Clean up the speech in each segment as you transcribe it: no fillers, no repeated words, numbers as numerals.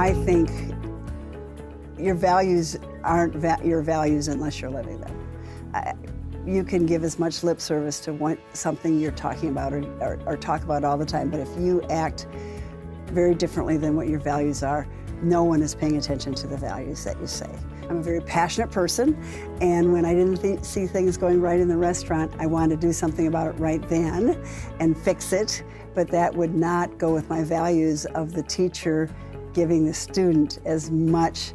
I think your values aren't your values unless you're living them. You can give as much lip service to something you're talking about or talk about all the time, but if you act very differently than what your values are, no one is paying attention to the values that you say. I'm a very passionate person, and when I didn't see things going right in the restaurant, I wanted to do something about it right then and fix it, but that would not go with my values of the teacher giving the student as much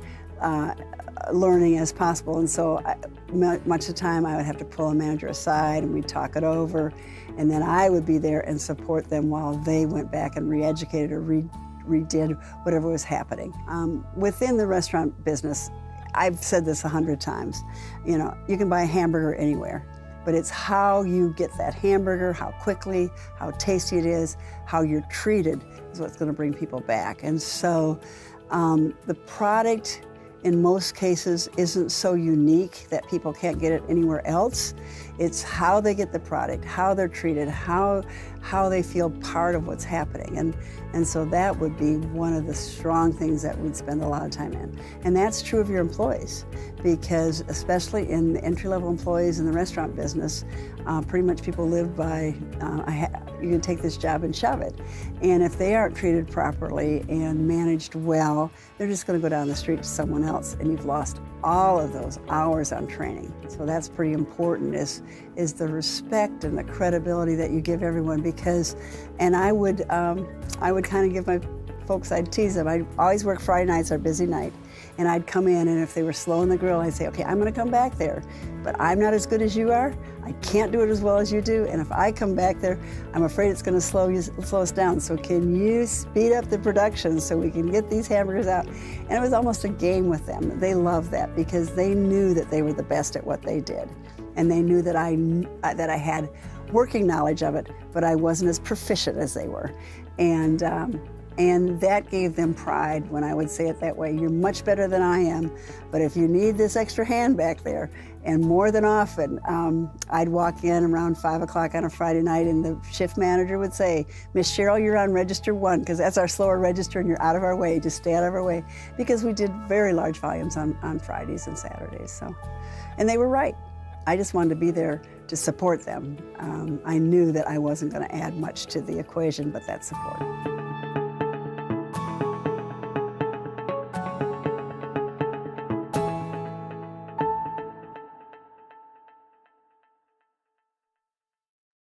learning as possible. And so much of the time I would have to pull a manager aside and we'd talk it over, and then I would be there and support them while they went back and re-educated or redid whatever was happening. Within the restaurant business, I've said this 100 times, you know, you can buy a hamburger anywhere, but it's how you get that hamburger, how quickly, how tasty it is, how you're treated is what's going to bring people back. And so the product in most cases isn't so unique that people can't get it anywhere else. It's how they get the product, how they're treated, how they feel part of what's happening. And so that would be one of the strong things that we'd spend a lot of time in. And that's true of your employees, because especially in the entry-level employees in the restaurant business, pretty much people live by, you can take this job and shove it. And if they aren't treated properly and managed well, they're just going to go down the street to someone else, and you've lost all of those hours on training. So that's pretty important, is the respect and the credibility that you give everyone, because, and I would kind of give my folks, I'd tease them. I'd always work Friday nights, our busy night, and I'd come in, and if they were slow in the grill, I'd say, okay, I'm gonna come back there, but I'm not as good as you are. I can't do it as well as you do, and if I come back there, I'm afraid it's gonna slow us down. So can you speed up the production so we can get these hamburgers out? And it was almost a game with them. They loved that because they knew that they were the best at what they did. And they knew that I had working knowledge of it, but I wasn't as proficient as they were. And that gave them pride when I would say it that way. You're much better than I am, but if you need this extra hand back there, and more than often, I'd walk in around 5 o'clock on a Friday night and the shift manager would say, Miss Cheryl, you're on register 1, because that's our slower register and you're out of our way, just stay out of our way. Because we did very large volumes on Fridays and Saturdays, so. And they were right. I just wanted to be there to support them. I knew that I wasn't going to add much to the equation, but that support.